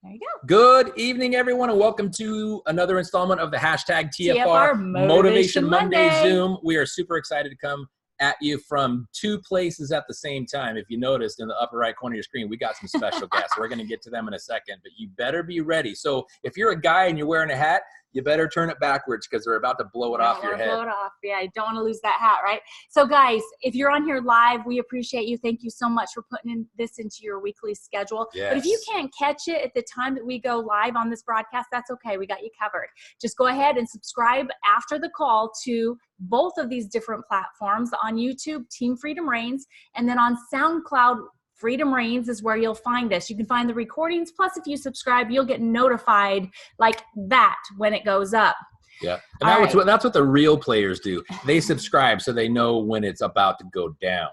There you go. Good evening, everyone, and welcome to another installment of the hashtag TFR Motivation Monday Zoom. We are super excited to come at you from two places at the same time. If you noticed in the upper right corner of your screen, we got some special guests. We're going to get to them in a second, but you better be ready. So if you're a guy and you're wearing a hat, you better turn it backwards because they're about to blow it off your head. Blow it off. Yeah, I don't want to lose that hat, right? So guys, if you're on here live, we appreciate you. Thank you so much for putting this into your weekly schedule. Yes. But if you can't catch it at the time that we go live on this broadcast, that's okay. We got you covered. Just go ahead and subscribe after the call to both of these different platforms. On YouTube, Team Freedom Reigns, and then on SoundCloud, Freedom Reigns is where you'll find us. You can find the recordings. Plus, if you subscribe, you'll get notified like that when it goes up. Yeah, and that's what the real players do. They subscribe so they know when it's about to go down.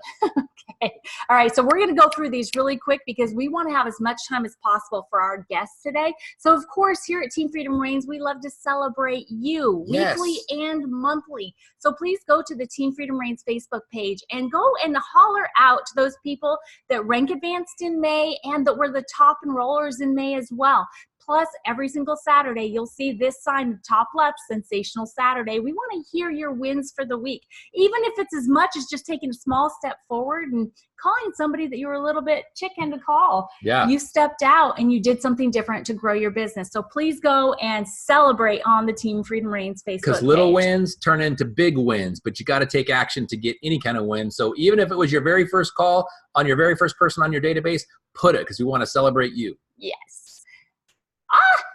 Okay. All right. So we're going to go through these really quick because we want to have as much time as possible for our guests today. So, of course, here at Team Freedom Reigns, we love to celebrate you weekly and monthly. So please go to the Team Freedom Reigns Facebook page and go and holler out to those people that rank advanced in May and that were the top enrollers in May as well. Plus, every single Saturday, you'll see this sign, top left, Sensational Saturday. We want to hear your wins for the week, even if it's as much as just taking a small step forward and calling somebody that you were a little bit chicken to call. Yeah. You stepped out and you did something different to grow your business. So please go and celebrate on the Team Freedom Reigns Facebook page. Because little wins turn into big wins, but you got to take action to get any kind of win. So even if it was your very first call on your very first person on your database, put it because we want to celebrate you. Yes.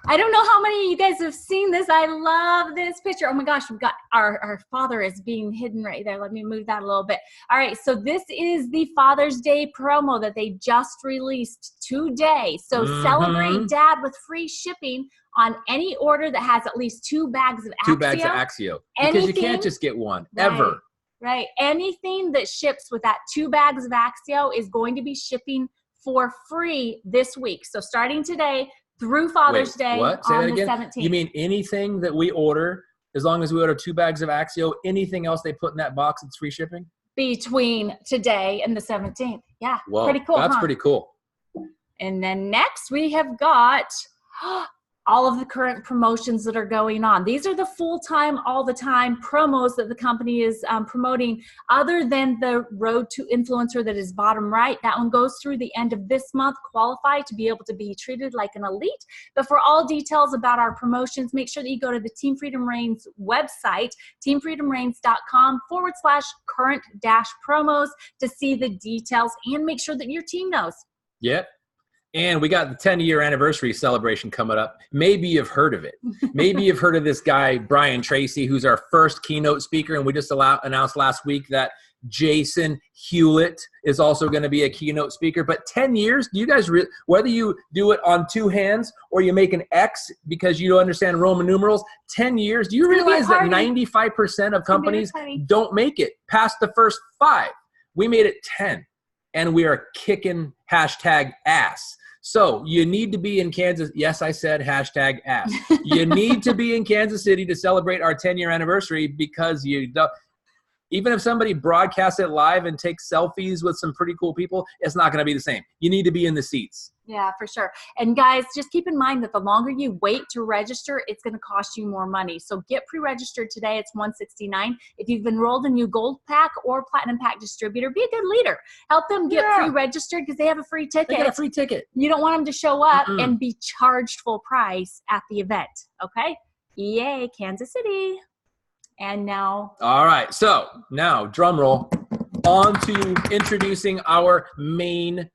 I don't know how many of you guys have seen this. I love this picture. Oh my gosh, we've got our father is being hidden right there. Let me move that a little bit. All right, so this is the Father's Day promo that they just released today. So celebrate dad with free shipping on any order that has at least 2 bags of Axio. 2 bags of Axio. Because you can't just get one, ever. Right. Anything that ships with that 2 bags of Axio is going to be shipping for free this week. So starting today, through Father's Day what? Say on that the again? 17th. You mean anything that we order, as long as we order 2 bags of Axio, anything else they put in that box, it's free shipping? Between today and the 17th. Yeah, Whoa, pretty cool, that's pretty cool. And then next we have got all of the current promotions that are going on. These are the full-time, all-the-time promos that the company is promoting, other than the Road to Influencer that is bottom right. That one goes through the end of this month, qualify to be able to be treated like an elite. But for all details about our promotions, make sure that you go to the Team Freedom Reigns website, teamfreedomreigns.com/current-promos to see the details and make sure that your team knows. Yep. And we got the 10-year anniversary celebration coming up. Maybe you've heard of it. Maybe you've heard of this guy, Brian Tracy, who's our first keynote speaker. And we just announced last week that Jason Hewlett is also going to be a keynote speaker. But 10 years, do you guys, whether you do it on 2 hands or you make an X because you don't understand Roman numerals, 10 years, do you realize that 95% of companies don't make it past the first 5? We made it 10. And we are kicking hashtag ass. So you need to be in Kansas. Yes, I said hashtag ass. You need to be in Kansas City to celebrate our 10-year anniversary because you don't. Even if somebody broadcasts it live and takes selfies with some pretty cool people, it's not going to be the same. You need to be in the seats. Yeah, for sure. And guys, just keep in mind that the longer you wait to register, it's going to cost you more money. So get pre-registered today. It's $169. If you've enrolled a new Gold Pack or Platinum Pack distributor, be a good leader. Help them get pre-registered because they have a free ticket. They got a free ticket. You don't want them to show up and be charged full price at the event. Okay? Yay, Kansas City. And now. All right. So now, drum roll, on to introducing our main.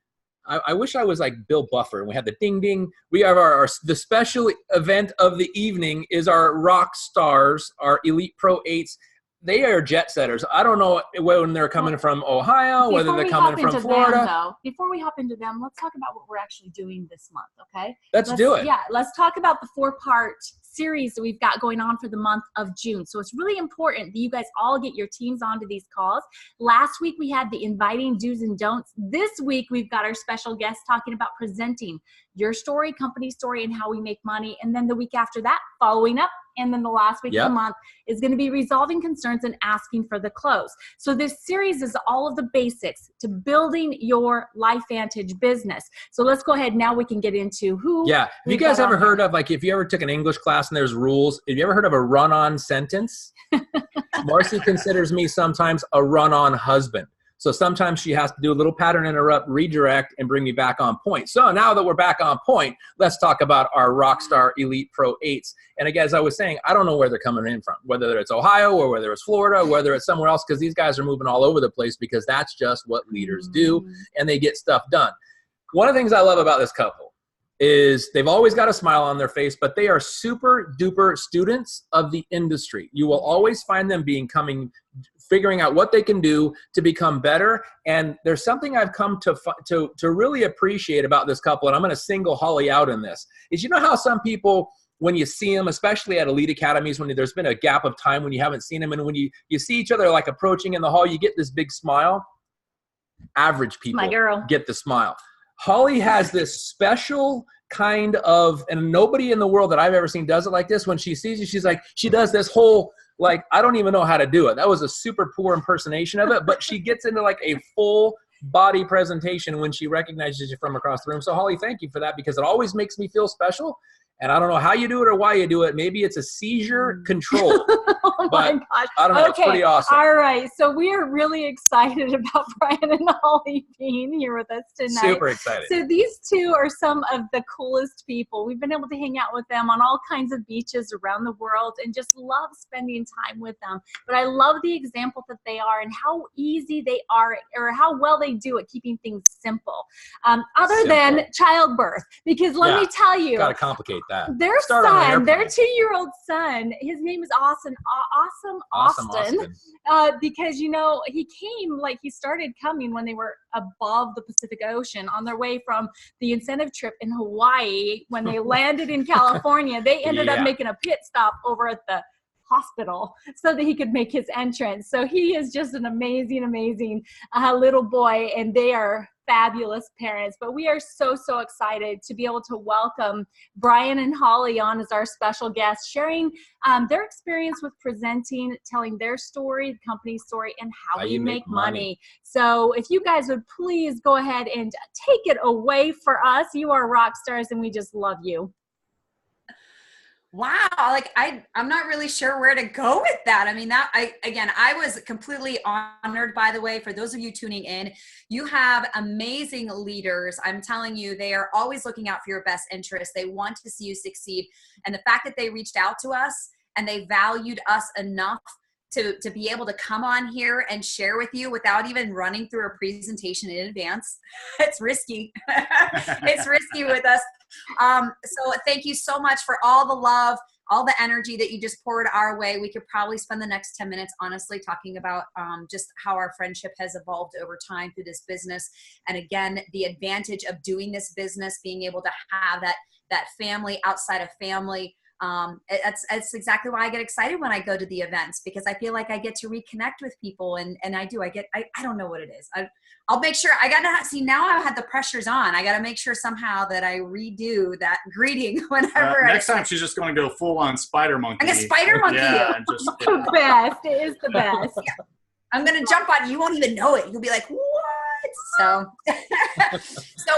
I wish I was like Bill Buffer and we had the ding ding. We have the special event of the evening is our rock stars, our Elite Pro 8s. They are jet setters. I don't know when they're coming from Ohio, whether they're coming from Florida. Before we hop into them, let's talk about what we're actually doing this month, okay? Let's do it. Yeah, let's talk about the 4-part series that we've got going on for the month of June. So it's really important that you guys all get your teams onto these calls. Last week we had the inviting do's and don'ts. This week we've got our special guest talking about presenting your story, company story, and how we make money. And then the week after that, following up. And then the last week of the month is going to be resolving concerns and asking for the close. So this series is all of the basics to building your LifeVantage business. So let's go ahead. Now we can get into who. Yeah. Have you guys ever heard of, like, if you ever took an English class and there's rules, have you ever heard of a run-on sentence? Marcy considers me sometimes a run-on husband. So sometimes she has to do a little pattern interrupt, redirect, and bring me back on point. So now that we're back on point, let's talk about our Rockstar Elite Pro 8s. And again, as I was saying, I don't know where they're coming in from, whether it's Ohio or whether it's Florida, or whether it's somewhere else, because these guys are moving all over the place because that's just what leaders do, and they get stuff done. One of the things I love about this couple is they've always got a smile on their face, but they are super duper students of the industry. You will always find them figuring out what they can do to become better. And there's something I've come to really appreciate about this couple, and I'm going to single Holly out in this, is you know how some people, when you see them, especially at elite academies, when there's been a gap of time when you haven't seen them, and when you see each other like approaching in the hall, you get this big smile. Average people get the smile. Holly has this special kind of, and nobody in the world that I've ever seen does it like this. When she sees you, she's like, she does this whole, like, I don't even know how to do it. That was a super poor impersonation of it, but she gets into like a full body presentation when she recognizes you from across the room. So Holly, thank you for that, because it always makes me feel special. And I don't know how you do it or why you do it. Maybe it's a seizure control. Oh my gosh. I don't know. It's pretty awesome. All right. So we are really excited about Brian and Holly being here with us tonight. Super excited. So these two are some of the coolest people. We've been able to hang out with them on all kinds of beaches around the world and just love spending time with them. But I love the example that they are and how easy they are, or how well they do at keeping things simple. Other than childbirth. Because let me tell you. Got to complicate that. Their son, their 2-year-old son, his name is Austin Austin. Because, you know, he started coming when they were above the Pacific Ocean on their way from the incentive trip in Hawaii. When they landed in California, they ended up making a pit stop over at the hospital so that he could make his entrance. So he is just an amazing, amazing little boy, and they are fabulous parents. But we are so excited to be able to welcome Brian and Holly on as our special guests, sharing their experience with presenting, telling their story, the company's story, and how we make money. So if you guys would please go ahead and take it away for us. You are rock stars, and we just love you. Wow. Like I'm not really sure where to go with that. I mean, I was completely honored, by the way, for those of you tuning in. You have amazing leaders. I'm telling you, they are always looking out for your best interest. They want to see you succeed. And the fact that they reached out to us and they valued us enough to be able to come on here and share with you without even running through a presentation in advance. It's risky. It's risky with us. So thank you so much for all the love, all the energy that you just poured our way. We could probably spend the next 10 minutes, honestly, talking about just how our friendship has evolved over time through this business. And again, the advantage of doing this business, being able to have that family outside of family. That's exactly why I get excited when I go to the events, because I feel like I get to reconnect with people, and I don't know what it is. I'll make sure now I had the pressure's on. I got to make sure somehow that I redo that greeting whenever. Next time she's just going to go full on spider monkey. I'm a spider monkey. Yeah, the best. It is the best. Yeah. I'm going to jump on you. You won't even know it. You'll be like, what? So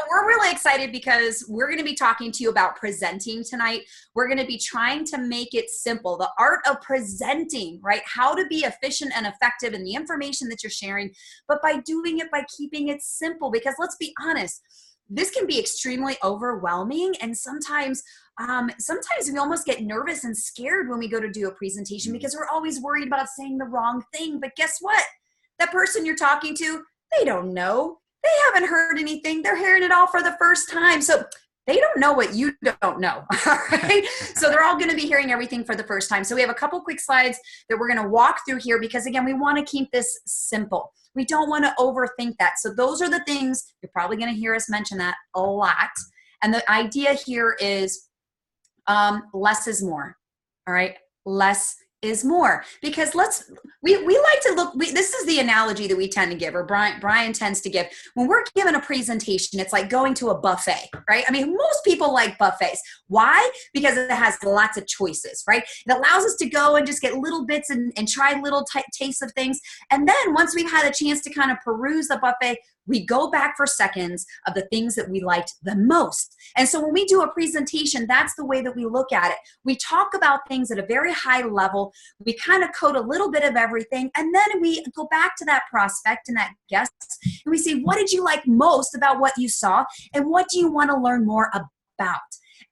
we're really excited because we're going to be talking to you about presenting tonight. We're going to be trying to make it simple, the art of presenting, right? How to be efficient and effective in the information that you're sharing, but by doing it, by keeping it simple, because let's be honest, this can be extremely overwhelming. And sometimes we almost get nervous and scared when we go to do a presentation because we're always worried about saying the wrong thing. But guess what? That person you're talking to, they don't know. They haven't heard anything. They're hearing it all for the first time. So they don't know what you don't know. All right. So they're all going to be hearing everything for the first time. So we have a couple quick slides that we're going to walk through here because, again, we want to keep this simple. We don't want to overthink that. So those are the things, you're probably going to hear us mention that a lot. And the idea here is less is more. All right. Less is more, because we like to look, this is the analogy that we tend to give, or Brian tends to give. When we're given a presentation, it's like going to a buffet, right? I mean, most people like buffets. Why? Because it has lots of choices, right? It allows us to go and just get little bits and try little tastes of things. And then once we've had a chance to kind of peruse the buffet, we go back for seconds of the things that we liked the most. And so when we do a presentation, that's the way that we look at it. We talk about things at a very high level. We kind of code a little bit of everything. And then we go back to that prospect and that guest, and we say, what did you like most about what you saw? And what do you want to learn more about?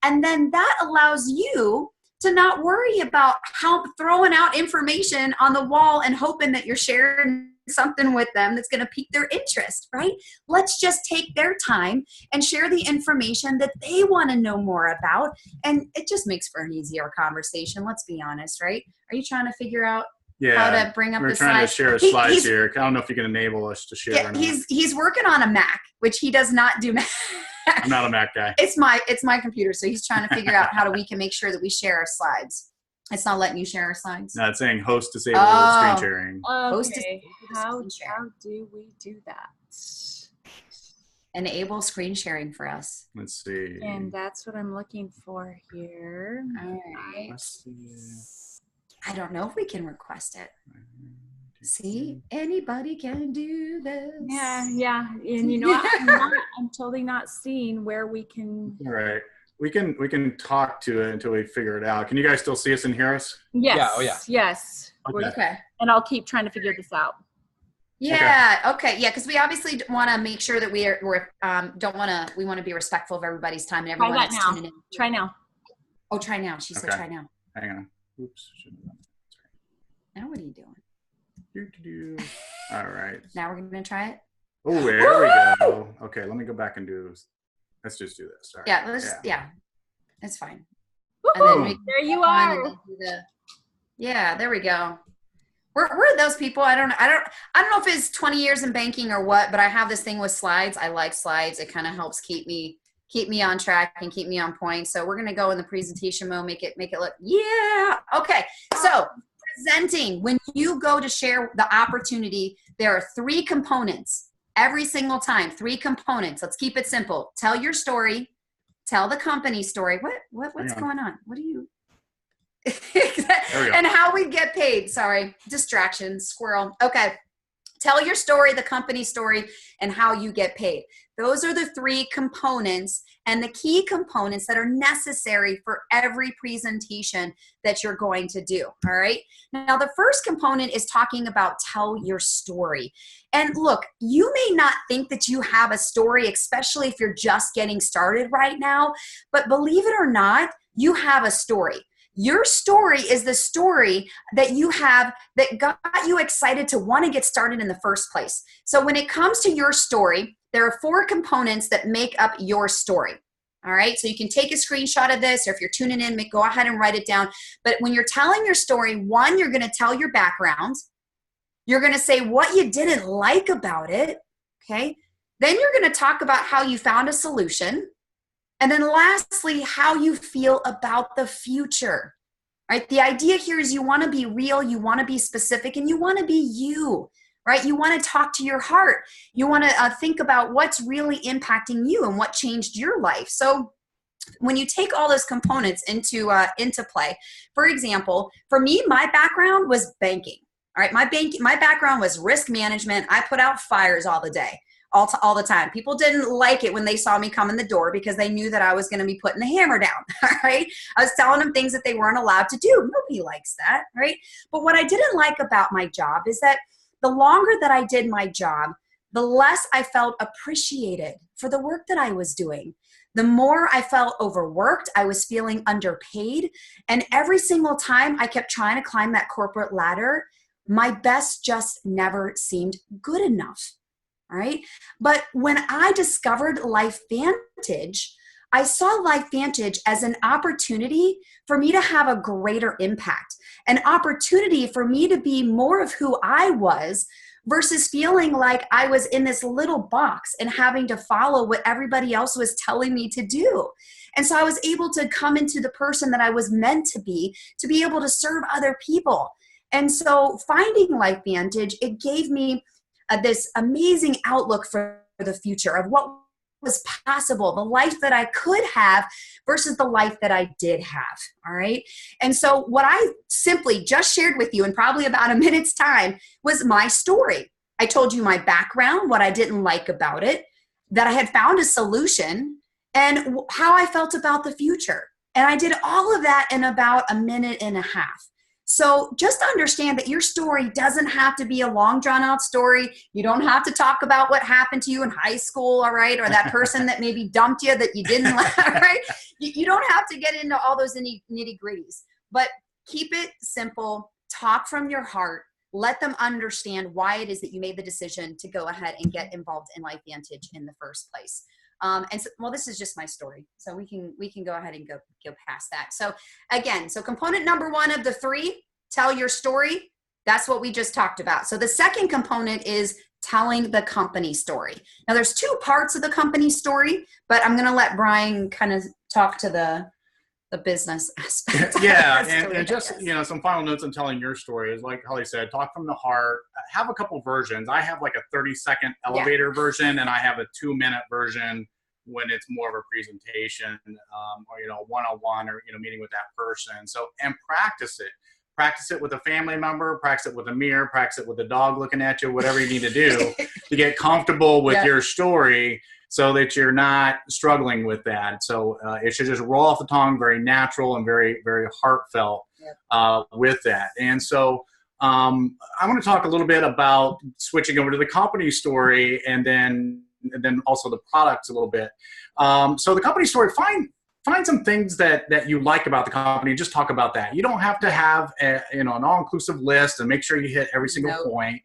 And then that allows you to not worry about how throwing out information on the wall and hoping that you're sharing something with them that's going to pique their interest, right? Let's just take their time and share the information that they want to know more about. And it just makes for an easier conversation. Let's be honest, right? Are you trying to figure out how to bring up the slides? We're trying to share slides here. I don't know if you can enable us to share. Yeah, he's working on a Mac, which he does not do Mac. I'm not a Mac guy. It's my computer. So he's trying to figure out how we can make sure that we share our slides. It's not letting you share our slides. No, it's saying host disabled screen sharing. Okay. How do we do that? Enable screen sharing for us. Let's see. And that's what I'm looking for here. All right. I don't know if we can request it. See, anybody can do this. Yeah. And you know what? I'm totally not seeing where we can. All right. We can talk to it until we figure it out. Can you guys still see us and hear us? Yes. Yeah. Oh, yeah. Yes. Okay. And I'll keep trying to figure this out. Yeah. Okay. Yeah. Because we obviously want to make sure that we want to be respectful of everybody's time and everyone that's tuning in. Try now. Oh, try now. She said try now. Hang on. Oops. Now what are you doing? All right. Now we're going to try it. Oh, there we go. Okay. Let me go back and let's just do this. All right. Yeah. It's fine. And then there you are. Yeah, there we go. We're those people. I don't know if it's 20 years in banking or what, but I have this thing with slides. I like slides. It kind of helps keep me on track and keep me on point. So we're gonna go in the presentation mode, make it look okay. So presenting, when you go to share the opportunity, there are 3 components every single time. 3 components. Let's keep it simple. Tell your story. Tell the company story. What's going on? What are you? And how we get paid. Sorry, distraction, squirrel. Okay. Tell your story, the company story, and how you get paid. Those are the 3 components and the key components that are necessary for every presentation that you're going to do. All right. Now, the first component is talking about tell your story. And look, you may not think that you have a story, especially if you're just getting started right now, but believe it or not, you have a story. Your story is the story that you have that got you excited to want to get started in the first place. So when it comes to your story, there are 4 components that make up your story. All right. So you can take a screenshot of this, or if you're tuning in, go ahead and write it down. But when you're telling your story, 1, you're going to tell your background. You're going to say what you didn't like about it. Okay. Then you're going to talk about how you found a solution. And then lastly, how you feel about the future, right? The idea here is you want to be real, you want to be specific, and you want to be you, right? You want to talk to your heart. You want to think about what's really impacting you and what changed your life. So when you take all those components into play, for example, for me, my background was banking, all right? My background was risk management. I put out fires all the time. People didn't like it when they saw me come in the door because they knew that I was going to be putting the hammer down, all right? I was telling them things that they weren't allowed to do. Nobody likes that, right? But what I didn't like about my job is that the longer that I did my job, the less I felt appreciated for the work that I was doing. The more I felt overworked, I was feeling underpaid. And every single time I kept trying to climb that corporate ladder, my best just never seemed good enough. All right. But when I discovered LifeVantage, I saw LifeVantage as an opportunity for me to have a greater impact, an opportunity for me to be more of who I was versus feeling like I was in this little box and having to follow what everybody else was telling me to do. And so I was able to come into the person that I was meant to be able to serve other people. And so finding LifeVantage, it gave me this amazing outlook for the future of what was possible, the life that I could have versus the life that I did have. All right. And so what I simply just shared with you in probably about a minute's time was my story. I told you my background, what I didn't like about it, that I had found a solution, and how I felt about the future. And I did all of that in about a minute and a half. So just understand that your story doesn't have to be a long drawn out story. You don't have to talk about what happened to you in high school, all right? Or that person that maybe dumped you that you didn't like, all right? You don't have to get into all those nitty gritties, but keep it simple. Talk from your heart. Let them understand why it is that you made the decision to go ahead and get involved in LifeVantage in the first place. And so, well, this is just my story. So we can go ahead and go past that. So again, so component number 1 of the 3, tell your story. That's what we just talked about. So the second component is telling the company story. Now there's 2 parts of the company story, but I'm going to let Brian kind of talk to the business aspect. Yeah. And just, some final notes on telling your story is like Holly said, talk from the heart, have a couple versions. I have like a 30-second elevator version, and I have a 2-minute version when it's more of a presentation, or, one-on-one, or, meeting with that person. So, and practice it. Practice it with a family member, practice it with a mirror, practice it with a dog looking at you, whatever you need to do to get comfortable with your story, so that you're not struggling with that. So it should just roll off the tongue, very natural and very, very heartfelt with that. And so I want to talk a little bit about switching over to the company story, and then also the products a little bit. So the company story, find some things that you like about the company. Just talk about that. You don't have to have an all-inclusive list and make sure you hit every single point.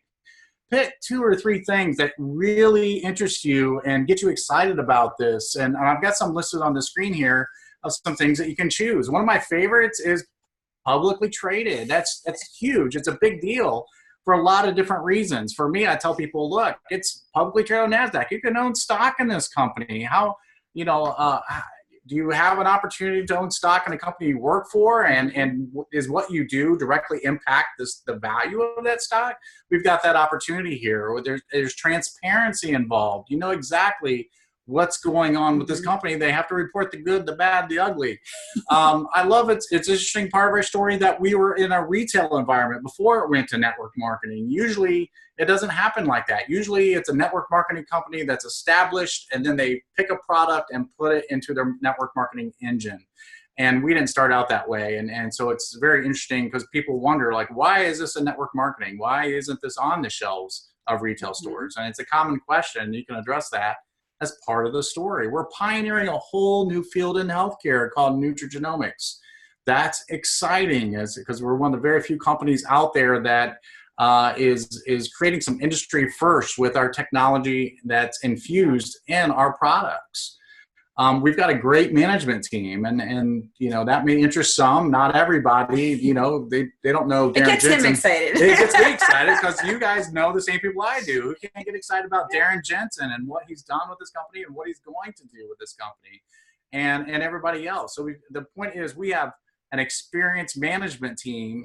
Pick 2 or 3 things that really interest you and get you excited about this. And I've got some listed on the screen here of some things that you can choose. One of my favorites is publicly traded. That's huge. It's a big deal for a lot of different reasons. For me, I tell people, look, it's publicly traded on NASDAQ. You can own stock in this company. How, do you have an opportunity to own stock in a company you work for? And is what you do directly impact the value of that stock? We've got that opportunity here. Or there's transparency involved. You know exactly what's going on with this company. They have to report the good, the bad, the ugly. I love it. It's an interesting part of our story that we were in a retail environment before it went to network marketing. Usually it doesn't happen like that. Usually it's a network marketing company that's established, and then they pick a product and put it into their network marketing engine. And we didn't start out that way. And so it's very interesting because people wonder, like, why is this a network marketing? Why isn't this on the shelves of retail stores? And it's a common question. You can address that as part of the story. We're pioneering a whole new field in healthcare called nutrigenomics. That's exciting because we're one of the very few companies out there that is creating some industry first with our technology that's infused in our products. We've got a great management team, and that may interest some, not everybody. They don't know Darren Jensen. It gets him excited. It gets me excited because you guys know the same people I do. Who can't get excited about Darren Jensen and what he's done with this company and what he's going to do with this company, and everybody else. So the point is, we have an experienced management team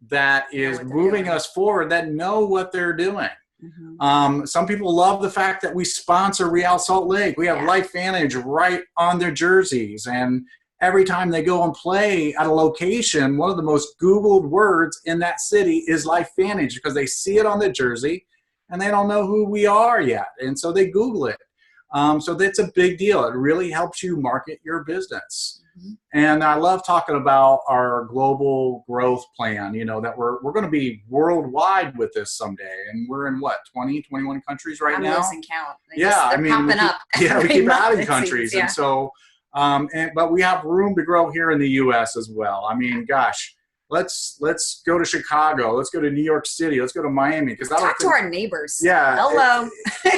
that is moving us forward, that know what they're doing. Mm-hmm. Some people love the fact that we sponsor Real Salt Lake. We have LifeVantage right on their jerseys, and every time they go and play at a location, one of the most Googled words in that city is LifeVantage, because they see it on the jersey and they don't know who we are yet, and so they Google it. So that's a big deal. It really helps you market your business. Mm-hmm. And I love talking about our global growth plan, that we're going to be worldwide with this someday. And we're in 20, 21 countries right now? I'm losing count. They're popping up. We keep adding countries. And so, but we have room to grow here in the U.S. as well. I mean, gosh. Let's go to Chicago. Let's go to New York City. Let's go to Miami. Talk to our neighbors. Yeah. Hello.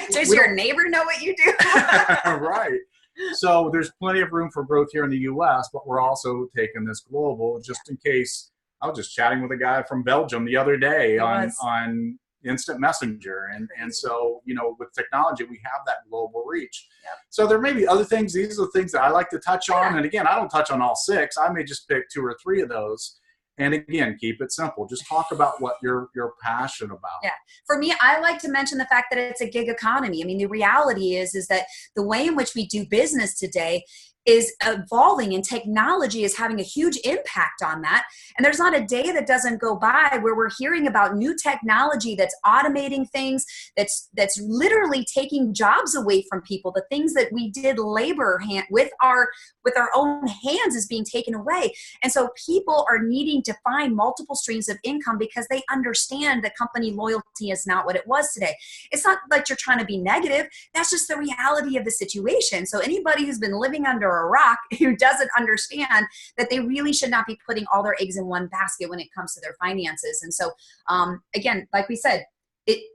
Does your neighbor know what you do? Right. So there's plenty of room for growth here in the U.S., but we're also taking this global just in case. I was just chatting with a guy from Belgium the other day on instant messenger. And so, with technology, we have that global reach. Yep. So there may be other things. These are the things that I like to touch on. And again, I don't touch on all 6. I may just pick 2 or 3 of those. And again, keep it simple. Just talk about what you're passionate about. Yeah. For me, I like to mention the fact that it's a gig economy. I mean, the reality is that the way in which we do business today is evolving, and technology is having a huge impact on that. And there's not a day that doesn't go by where we're hearing about new technology that's automating things, that's literally taking jobs away from people. The things that we did labor with our own hands is being taken away. And so people are needing to find multiple streams of income because they understand that company loyalty is not what it was today. It's not like you're trying to be negative. That's just the reality of the situation. So anybody who's been living under a rock who doesn't understand that they really should not be putting all their eggs in one basket when it comes to their finances. And so, again, like we said,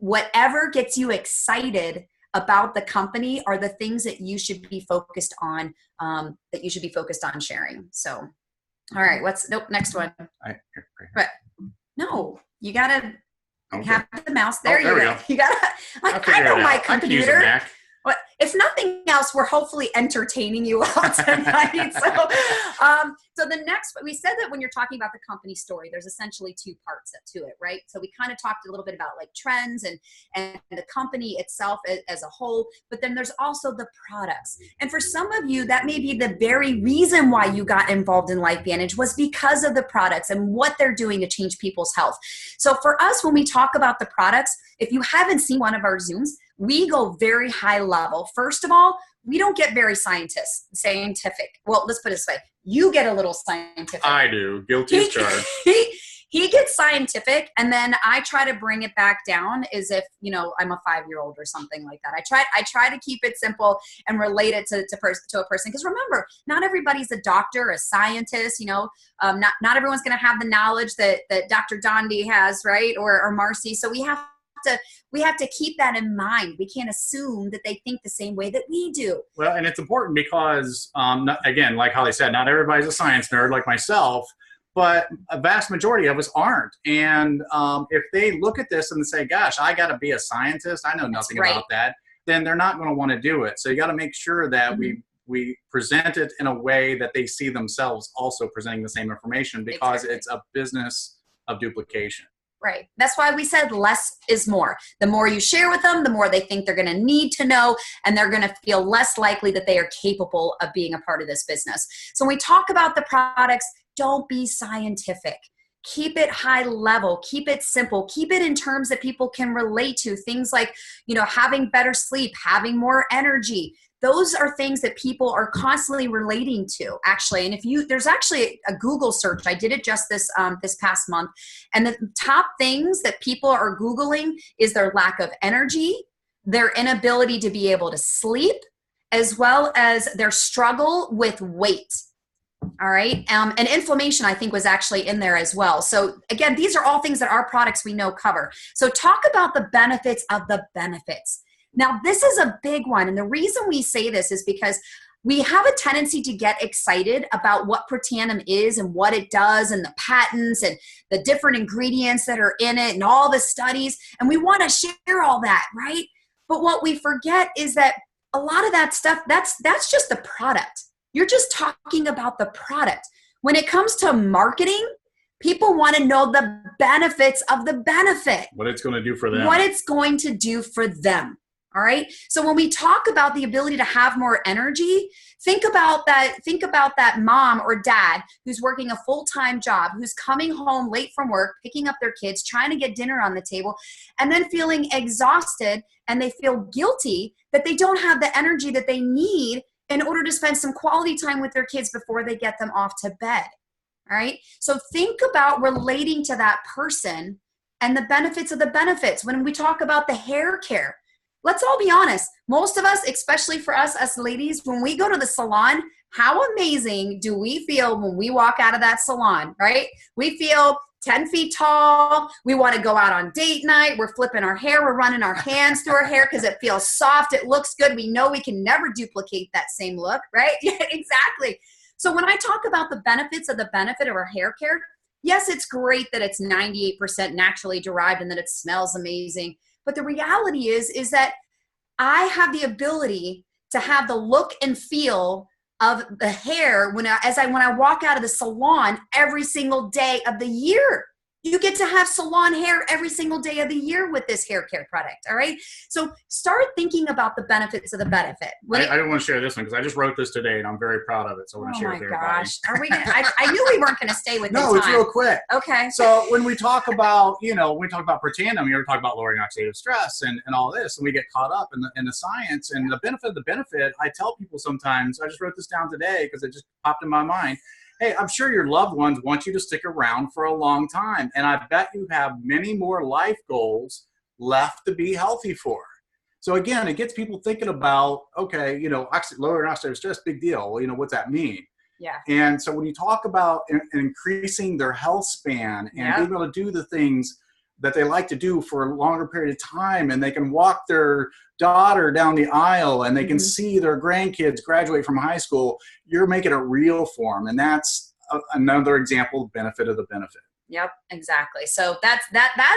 whatever gets you excited about the company are the things that you should be focused on, sharing. So, all right, next one. But no, you gotta have the mouse. There you go. You gotta, I know my computer. But if nothing else, we're hopefully entertaining you all tonight. So the next, we said that when you're talking about the company story, there's essentially 2 parts to it, right? So we kind of talked a little bit about like trends and the company itself as a whole, but then there's also the products. And for some of you, that may be the very reason why you got involved in LifeVantage was because of the products and what they're doing to change people's health. So for us, when we talk about the products, if you haven't seen one of our Zooms, we go very high level. First of all, we don't get very scientific. Well, let's put it this way. You get a little scientific. I do. Guilty as charged. He gets scientific, and then I try to bring it back down as if, I'm a 5-year-old or something like that. I try to keep it simple and relate it to a person. Because remember, not everybody's a doctor, a scientist, not everyone's going to have the knowledge that Dr. Dondi has, right? Or Marcy. So we have to keep that in mind. We can't assume that they think the same way that we do. Well, and it's important because, again, like Holly said, not everybody's a science nerd like myself, but a vast majority of us aren't. And if they look at this and say, gosh, I got to be a scientist, I know nothing about that, then they're not going to want to do it. So you got to make sure that we present it in a way that they see themselves also presenting the same information, because it's a business of duplication. Right. That's why we said less is more. The more you share with them, the more they think they're going to need to know, and they're going to feel less likely that they are capable of being a part of this business. So when we talk about the products, don't be scientific. Keep it high level, keep it simple, keep it in terms that people can relate to. Things like, having better sleep, having more energy. Those are things that people are constantly relating to, actually. And there's actually a Google search. I did it just this past month. And the top things that people are Googling is their lack of energy, their inability to be able to sleep, as well as their struggle with weight. All right. And inflammation, I think, was actually in there as well. So again, these are all things that our products we know cover. So talk about the benefits of the benefits. Now, this is a big one. And the reason we say this is because we have a tendency to get excited about what Protandim is and what it does and the patents and the different ingredients that are in it and all the studies. And we want to share all that, right? But what we forget is that a lot of that stuff, that's just the product. You're just talking about the product. When it comes to marketing, people want to know the benefits of the benefit. What it's going to do for them. What it's going to do for them. All right. So when we talk about the ability to have more energy, think about that mom or dad who's working a full-time job, who's coming home late from work, picking up their kids, trying to get dinner on the table, and then feeling exhausted, and they feel guilty that they don't have the energy that they need in order to spend some quality time with their kids before they get them off to bed. All right. So think about relating to that person and the benefits of the benefits. When we talk about the hair care, let's all be honest. Most of us, especially for us ladies, when we go to the salon, how amazing do we feel when we walk out of that salon, right? We feel 10 feet tall. We want to go out on date night. We're flipping our hair. We're running our hands through our hair because it feels soft. It looks good. We know we can never duplicate that same look, right? Yeah, exactly. So when I talk about the benefits of the benefit of our hair care, Yes, it's great that it's 98% naturally derived and that it smells amazing. But the reality is that I have the ability to have the look and feel of the hair when I walk out of the salon every single day of the year. You get to have salon hair every single day of the year with this hair care product. All right. So start thinking about the benefits of the benefit. I don't want to share this one because I just wrote this today and I'm very proud of it. So I want to share it with everybody. Oh my gosh. Are we gonna, I knew we weren't going to stay with No, it's real quick. Okay. So when we talk about, when we talk about pretending, we ever talk about lowering oxidative stress and all this, and we get caught up in the science and the benefit. I tell people sometimes, I just wrote this down today because it just popped in my mind. Hey, I'm sure your loved ones want you to stick around for a long time. And I bet you have many more life goals left to be healthy for. So again, it gets people thinking about, okay, lowering oxidative stress, big deal. Well, what's that mean? Yeah. And so when you talk about increasing their health span and being able to do the things that they like to do for a longer period of time, and they can walk their daughter down the aisle and they can see their grandkids graduate from high school, you're making it real for them. And that's another example of benefit of the benefit. Yep, exactly. So that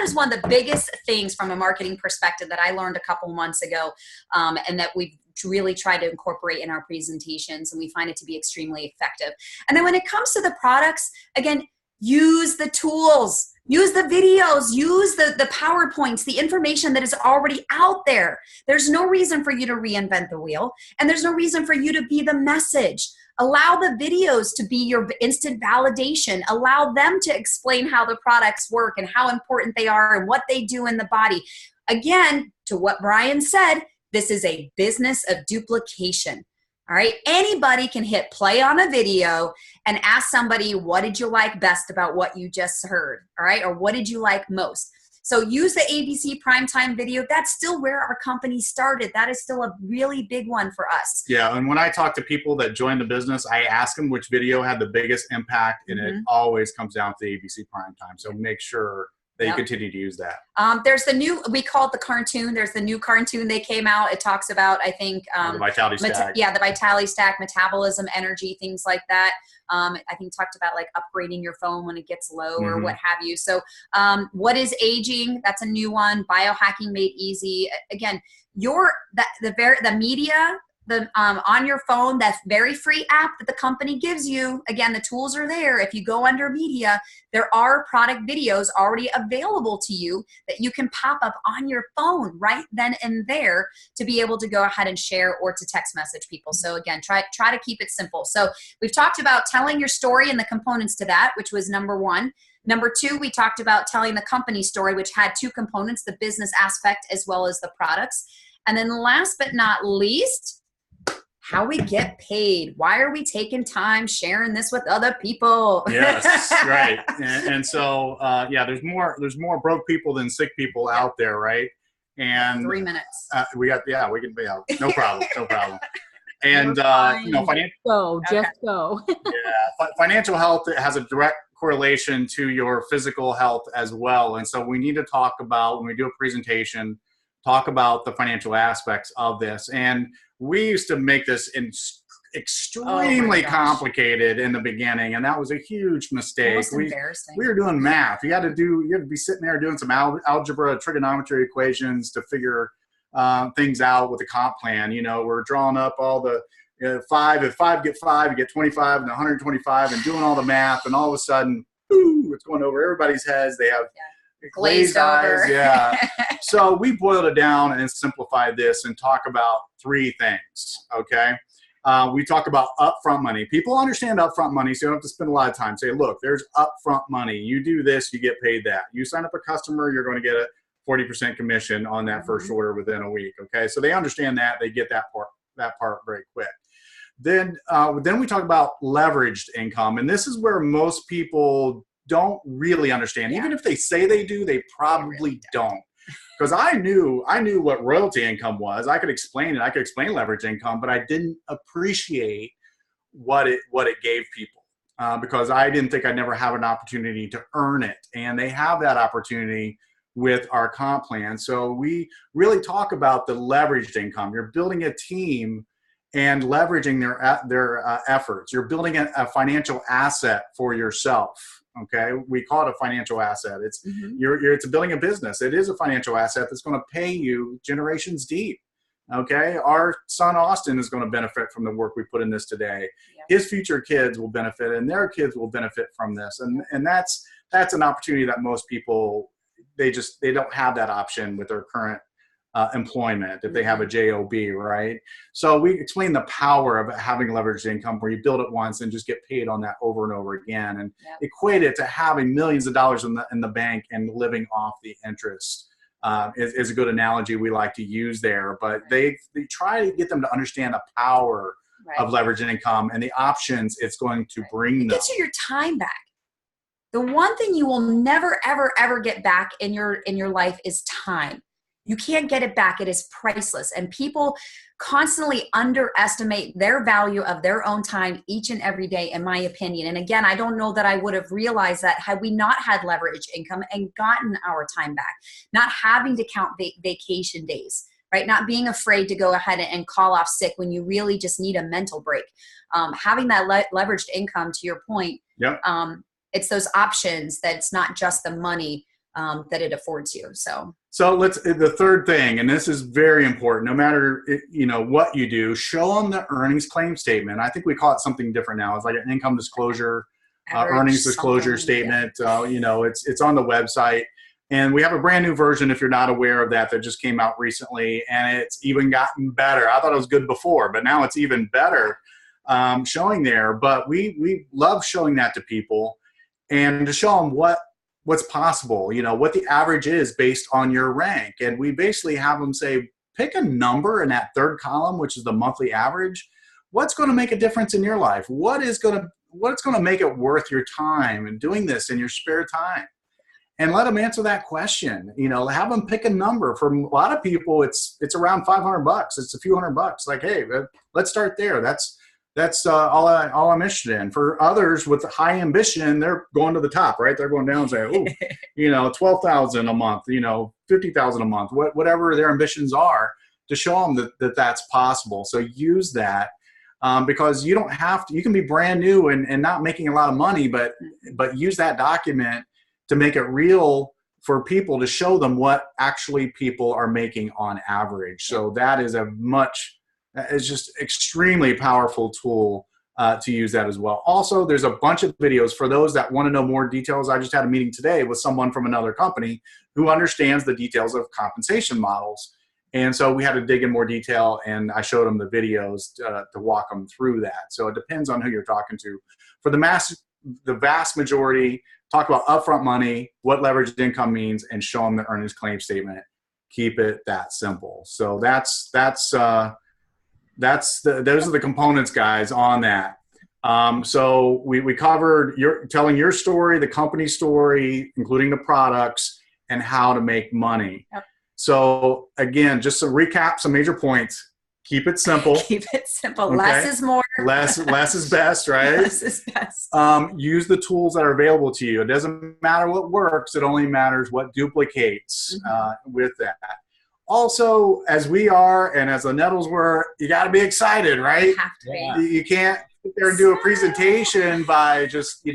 is one of the biggest things from a marketing perspective that I learned a couple months ago, and that we've really tried to incorporate in our presentations, and we find it to be extremely effective. And then when it comes to the products, again, use the tools. Use the videos, use the PowerPoints, the information that is already out there. There's no reason for you to reinvent the wheel, and there's no reason for you to be the message. Allow the videos to be your instant validation. Allow them to explain how the products work and how important they are and what they do in the body. Again, to what Brian said, this is a business of duplication. All right. Anybody can hit play on a video and ask somebody, what did you like best about what you just heard? All right. Or what did you like most? So use the ABC primetime video. That's still where our company started. That is still a really big one for us. Yeah. And when I talk to people that join the business, I ask them which video had the biggest impact, and it always comes down to the ABC primetime. So make sure they continue to use that. There's the new, we call it the cartoon. There's the new cartoon they came out. It talks about, I think, the Vitality Stack. The Vitality Stack, metabolism, energy, things like that. I think talked about like upgrading your phone when it gets low or what have you. So what is aging? That's a new one. Biohacking made easy. Again, the media, on your phone, that very free app that the company gives you. Again, the tools are there. If you go under media, there are product videos already available to you that you can pop up on your phone right then and there to be able to go ahead and share or to text message people. So again, try to keep it simple. So we've talked about telling your story and the components to that, which was number one. Number two, we talked about telling the company story, which had two components, the business aspect as well as the products. And then last but not least, how we get paid. Why are we taking time sharing this with other people? Yes, right. And so, there's more broke people than sick people out there, right? And 3 minutes. We can be out. No problem. No problem. And, Go. financial health has a direct correlation to your physical health as well. And so we need to talk about, when we do a presentation, talk about the financial aspects of this. And we used to make this extremely complicated in the beginning, and that was a huge mistake. We were doing math. You had to be sitting there doing some algebra, trigonometry equations to figure things out with a comp plan. We're drawing up all the if 5 get 5, you get 25 and 125, and doing all the math, and all of a sudden, it's going over everybody's heads. They have glazed eyes. Yeah. So we boiled it down and simplified this and talk about 3 things. Okay. We talk about upfront money. People understand upfront money, so you don't have to spend a lot of time. Say, look, there's upfront money. You do this, you get paid that. You sign up a customer, you're going to get a 40% commission on that first order within a week. Okay. So they understand that. They get that part very quick. Then we talk about leveraged income. And this is where most people don't really understand. Even if they say they do, they probably don't. Because I knew what royalty income was. I could explain it. I could explain leverage income, but I didn't appreciate what it gave people because I didn't think I'd never have an opportunity to earn it. And they have that opportunity with our comp plan. So we really talk about the leveraged income. You're building a team and leveraging their efforts. You're building a financial asset for yourself. Okay. We call it a financial asset. It's it's building a business. It is a financial asset that's going to pay you generations deep. Okay. Our son, Austin, is going to benefit from the work we put in this today. His future kids will benefit, and their kids will benefit from this. And that's an opportunity that most people, they don't have that option with their current employment if they have a job, right? So we explain the power of having leveraged income, where you build it once and just get paid on that over and over again, and equate it to having millions of dollars in the bank and living off the interest. Is a good analogy we like to use there. But they try to get them to understand the power of leveraged income and the options it's going to bring them. It gets you your time back. The one thing you will never, ever, ever get back in your life is time. You can't get it back. It is priceless. And people constantly underestimate their value of their own time each and every day, in my opinion. And again, I don't know that I would have realized that had we not had leverage income and gotten our time back, not having to count vacation days, right? Not being afraid to go ahead and call off sick when you really just need a mental break. Having that leveraged income, to your point, it's those options that it's not just the money that it affords you. So the third thing, and this is very important, no matter what you do, show them the earnings claim statement. I think we call it something different now. It's like an income disclosure, earnings disclosure statement. It's on the website, and we have a brand new version, if you're not aware of that just came out recently, and it's even gotten better. I thought it was good before, but now it's even better showing there. But we love showing that to people, and to show them what's possible, what the average is based on your rank. And we basically have them say, pick a number in that third column, which is the monthly average. What's going to make a difference in your life? What's going to make it worth your time and doing this in your spare time? And let them answer that question. Have them pick a number. For a lot of people, it's around $500. It's a few $100. Like, hey, let's start there. That's all I'm interested in. For others with high ambition, they're going to the top, right? They're going down and saying, oh, 12,000 a month, 50,000 a month, whatever their ambitions are, to show them that that's possible. So use that because you don't have to. You can be brand new and not making a lot of money, but use that document to make it real for people, to show them what actually people are making on average. So that is it's just extremely powerful tool to use that as well. Also, there's a bunch of videos for those that want to know more details. I just had a meeting today with someone from another company who understands the details of compensation models. And so we had to dig in more detail, and I showed them the videos to walk them through that. So it depends on who you're talking to. For the vast majority, talk about upfront money, what leveraged income means, and show them the earnings claim statement. Keep it that simple. So those are the components, guys, on that. So we covered telling your story, the company story, including the products, and how to make money. Yep. So again, just to recap some major points. Keep it simple. Keep it simple. Okay? Less is more. Less is best, right? Less is best. Use the tools that are available to you. It doesn't matter what works. It only matters what duplicates with that. Also, as we are and as the Nettles were, you got to be excited, right? You have to be. You can't sit there and do a presentation by just,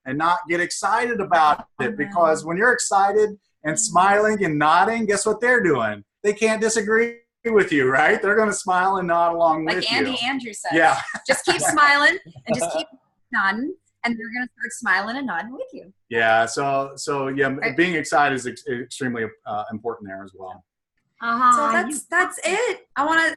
and not get excited about it, because when you're excited and smiling and nodding, guess what they're doing? They can't disagree with you, right? They're going to smile and nod along with you. Like Andy Andrews says. Yeah. Just keep smiling and just keep nodding, and they're going to start smiling and nodding with you. Yeah. So being excited is extremely important there as well. So that's it. I want to,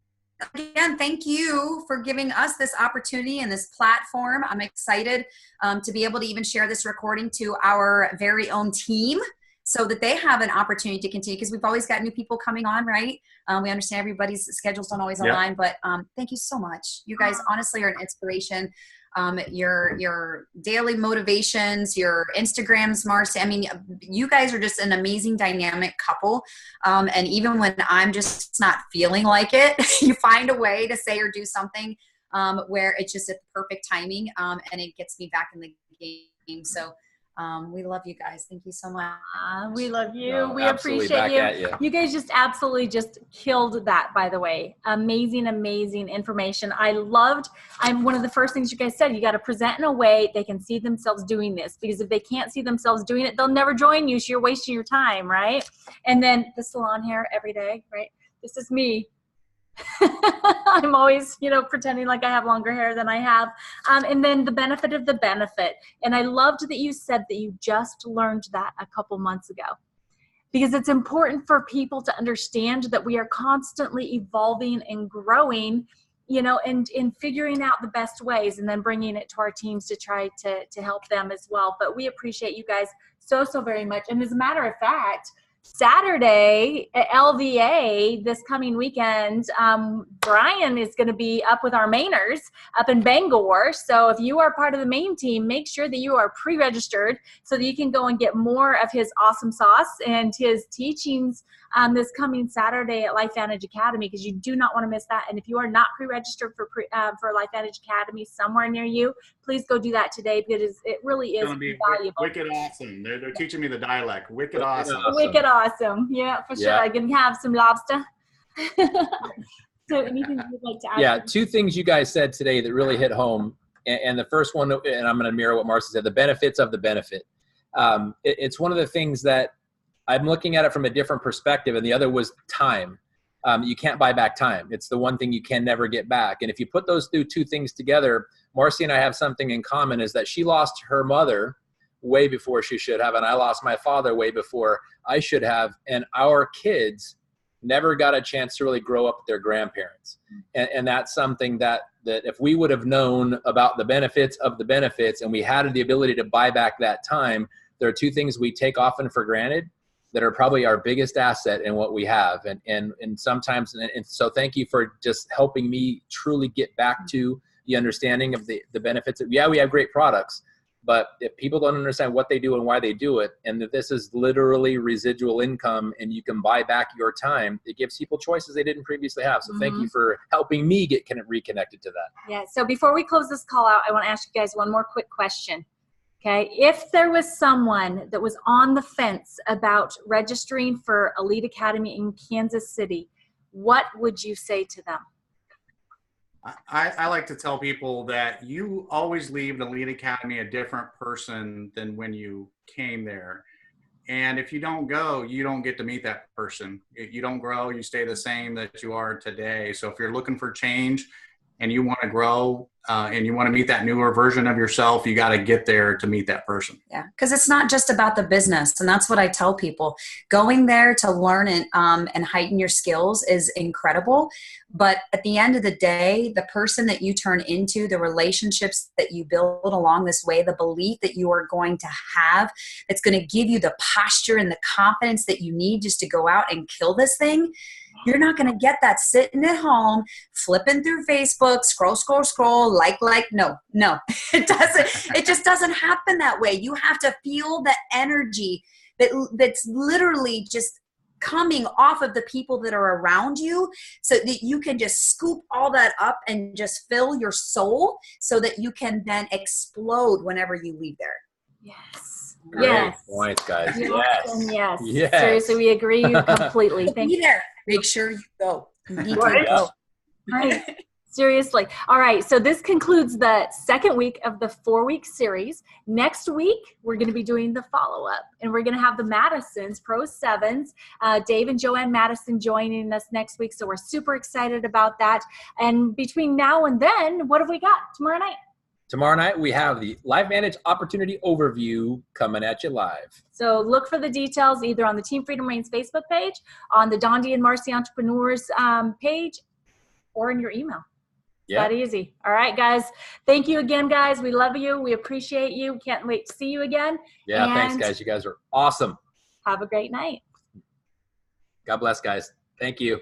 again, thank you for giving us this opportunity and this platform. I'm excited to be able to even share this recording to our very own team, so that they have an opportunity to continue, because we've always got new people coming on, right? We understand everybody's schedules don't always align, but thank you so much. You guys honestly are an inspiration. Your daily motivations, your Instagrams, Marcy. I mean, you guys are just an amazing dynamic couple. And even when I'm just not feeling like it, you find a way to say or do something where it's just at the perfect timing, and it gets me back in the game. So We love you guys. Thank you so much. We love you. No, we absolutely appreciate back you. at you. You guys just absolutely just killed that, by the way. Amazing, amazing information. I'm one of the first things you guys said, you got to present in a way they can see themselves doing this, because if they can't see themselves doing it, they'll never join you. So you're wasting your time, right? And then the salon hair every day, right? This is me. I'm always, pretending like I have longer hair than I have. And then the benefit of the benefit. And I loved that you said that you just learned that a couple months ago, because it's important for people to understand that we are constantly evolving and growing, and in figuring out the best ways, and then bringing it to our teams to try to help them as well. But we appreciate you guys so very much. And as a matter of fact, Saturday at LVA this coming weekend, Brian is going to be up with our Mainers up in Bangor. So if you are part of the main team, make sure that you are pre-registered so that you can go and get more of his awesome sauce and his teachings this coming Saturday at LifeVantage Academy, because you do not want to miss that. And if you are not pre-registered for LifeVantage Academy somewhere near you, please go do that today, because it really is valuable. Wicked awesome. They're teaching me the dialect. Wicked awesome. Wicked awesome. Yeah, for sure. I can have some lobster. So anything you'd like to add? Yeah, two things you guys said today that really hit home. And the first one, and I'm going to mirror what Marcy said, the benefits of the benefit. It's one of the things that I'm looking at it from a different perspective, and the other was time. You can't buy back time. It's the one thing you can never get back. And if you put those two things together, Marcy and I have something in common, is that she lost her mother way before she should have, and I lost my father way before I should have, and our kids never got a chance to really grow up with their grandparents. And that's something that if we would have known about the benefits of the benefits, and we had the ability to buy back that time, there are two things we take often for granted that are probably our biggest asset in what we have. And sometimes, and so thank you for just helping me truly get back to the understanding of the benefits of, we have great products, but if people don't understand what they do and why they do it, and that this is literally residual income and you can buy back your time, it gives people choices they didn't previously have. So thank you for helping me get kind of reconnected to that. Yeah. So before we close this call out, I want to ask you guys one more quick question. Okay. If there was someone that was on the fence about registering for Elite Academy in Kansas City, what would you say to them? I like to tell people that you always leave the Elite Academy a different person than when you came there. And if you don't go, you don't get to meet that person. If you don't grow, you stay the same that you are today. So if you're looking for change and you want to grow and you want to meet that newer version of yourself, you got to get there to meet that person. Yeah, because it's not just about the business. And that's what I tell people. Going there to learn and heighten your skills is incredible. But at the end of the day, the person that you turn into, the relationships that you build along this way, the belief that you are going to have, that's going to give you the posture and the confidence that you need just to go out and kill this thing. You're not going to get that sitting at home, flipping through Facebook, scroll, like, no, it just doesn't happen that way. You have to feel the energy that's literally just coming off of the people that are around you, so that you can just scoop all that up and just fill your soul so that you can then explode whenever you leave there. Yes. Great yes. points, guys. Yes. Yes. Seriously, we agree completely. Thank you. Be there. Make sure you go. You need Right. to go. Right. Seriously. All right. So this concludes the second week of the 4-week series. Next week, we're going to be doing the follow-up, and we're going to have the Madisons, Pro 7s, Dave and Joanne Madison joining us next week. So we're super excited about that. And between now and then, what have we got tomorrow night? Tomorrow night, we have the LifeVantage Opportunity Overview coming at you live. So look for the details either on the Team Freedom Reigns Facebook page, on the Dondi and Marcy Entrepreneurs page, or in your email. Yeah. That easy. All right, guys. Thank you again, guys. We love you. We appreciate you. Can't wait to see you again. Yeah, and thanks, guys. You guys are awesome. have a great night. God bless, guys. Thank you.